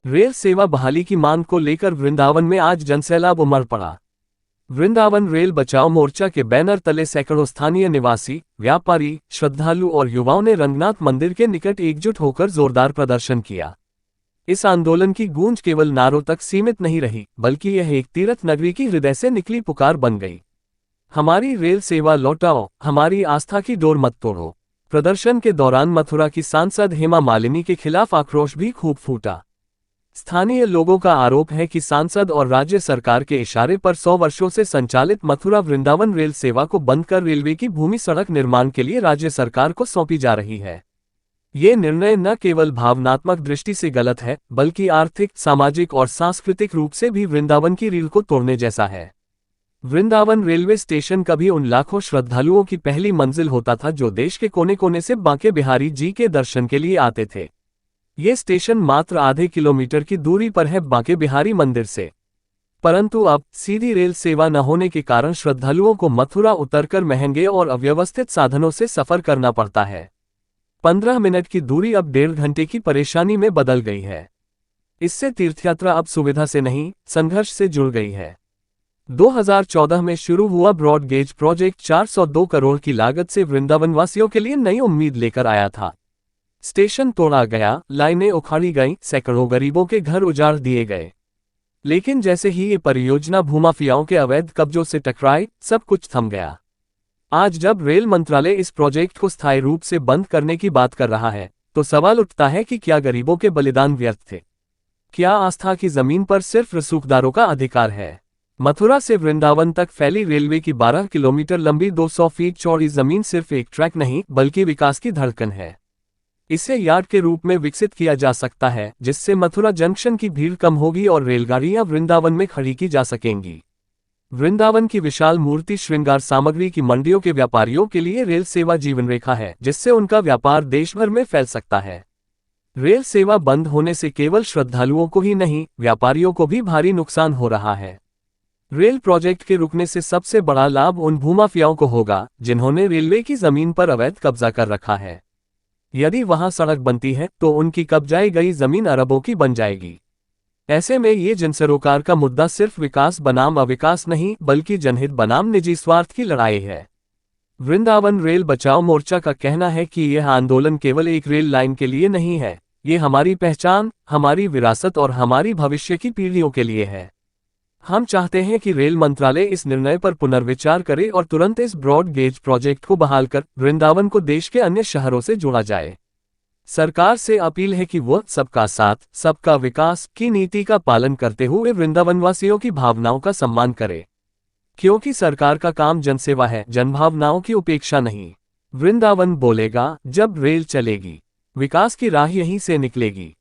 Rail सेवा बहाली की मांग को लेकर वृंदावन में आज जनसैलाब उमड़ पड़ा। वृंदावन रेल बचाओ मोर्चा के बैनर तले सैकड़ों स्थानीय निवासी, व्यापारी, श्रद्धालु और युवाओं ने रंगनाथ मंदिर के निकट एकजुट होकर जोरदार प्रदर्शन किया। इस आंदोलन की गूंज केवल नारों तक सीमित नहीं रही, बल्कि यह एक तीर्थ नगरी की हृदय से निकली पुकार बन गई। हमारी रेल सेवा लौटाओ, हमारी आस्था की डोर मत तोड़ो। प्रदर्शन के दौरान मथुरा की सांसद हेमा मालिनी के खिलाफ आक्रोश भी खूब फूटा। स्थानीय लोगों का आरोप है कि सांसद और राज्य सरकार के इशारे पर 100 वर्षों से संचालित मथुरा वृंदावन रेल सेवा को बंद कर रेलवे की भूमि सड़क निर्माण के लिए राज्य सरकार को सौंपी जा रही है। ये निर्णय न केवल भावनात्मक दृष्टि से गलत है, बल्कि आर्थिक, सामाजिक और सांस्कृतिक रूप से भी वृंदावन की रीढ़ को तोड़ने जैसा है। वृंदावन रेलवे स्टेशन कभी उन लाखों श्रद्धालुओं की पहली मंजिल होता था जो देश के कोने कोने से बांके बिहारी जी के दर्शन के लिए आते थे। ये स्टेशन मात्र आधे किलोमीटर की दूरी पर है बांके बिहारी मंदिर से। परंतु अब सीधी रेल सेवा न होने के कारण श्रद्धालुओं को मथुरा उतरकर महंगे और अव्यवस्थित साधनों से सफर करना पड़ता है। 15 मिनट की दूरी अब 1.5 घंटे की परेशानी में बदल गई है। इससे तीर्थयात्रा अब सुविधा से नहीं, संघर्ष से जुड़ गई है। 2014 में शुरू हुआ ब्रॉड गेज प्रोजेक्ट 402 करोड़ की लागत से वृंदावन वासियों के लिए नई उम्मीद लेकर आया था। स्टेशन तोड़ा गया, लाइनें उखाड़ी गईं, सैकड़ों गरीबों के घर उजाड़ दिए गए। लेकिन जैसे ही ये परियोजना भूमाफियाओं के अवैध कब्जों से टकराई, सब कुछ थम गया। आज जब रेल मंत्रालय इस प्रोजेक्ट को स्थायी रूप से बंद करने की बात कर रहा है, तो सवाल उठता है कि क्या गरीबों के बलिदान व्यर्थ थे? क्या आस्था की जमीन पर सिर्फ रसूखदारों का अधिकार है? मथुरा से वृंदावन तक फैली रेलवे की 12 किलोमीटर लंबी 200 फीट चौड़ी जमीन सिर्फ एक ट्रैक नहीं, बल्कि विकास की धड़कन है। इसे यार्ड के रूप में विकसित किया जा सकता है, जिससे मथुरा जंक्शन की भीड़ कम होगी और रेलगाड़ियां वृंदावन में खड़ी की जा सकेंगी। वृंदावन की विशाल मूर्ति श्रृंगार सामग्री की मंडियों के व्यापारियों के लिए रेल सेवा जीवन रेखा है, जिससे उनका व्यापार देश भर में फैल सकता है। रेल सेवा बंद होने से केवल श्रद्धालुओं को ही नहीं, व्यापारियों को भी भारी नुकसान हो रहा है। रेल प्रोजेक्ट के रुकने से सबसे बड़ा लाभ उन भूमाफियाओं को होगा जिन्होंने रेलवे की जमीन पर अवैध कब्जा कर रखा है। यदि वहां सड़क बनती है तो उनकी कब्जाई गई जमीन अरबों की बन जाएगी। ऐसे में ये जनसरोकार का मुद्दा सिर्फ विकास बनाम अविकास नहीं, बल्कि जनहित बनाम निजी स्वार्थ की लड़ाई है। वृंदावन रेल बचाओ मोर्चा का कहना है कि यह आंदोलन केवल एक रेल लाइन के लिए नहीं है, ये हमारी पहचान, हमारी विरासत और हमारी भविष्य की पीढ़ियों के लिए है। हम चाहते हैं कि रेल मंत्रालय इस निर्णय पर पुनर्विचार करे और तुरंत इस ब्रॉड गेज प्रोजेक्ट को बहाल कर वृंदावन को देश के अन्य शहरों से जोड़ा जाए। सरकार से अपील है कि वह सबका साथ, सबका विकास की नीति का पालन करते हुए वृंदावनवासियों की भावनाओं का सम्मान करे, क्योंकि सरकार का काम जनसेवा है, जनभावनाओं की उपेक्षा नहीं। वृंदावन बोलेगा जब रेल चलेगी, विकास की राह यहीं से निकलेगी।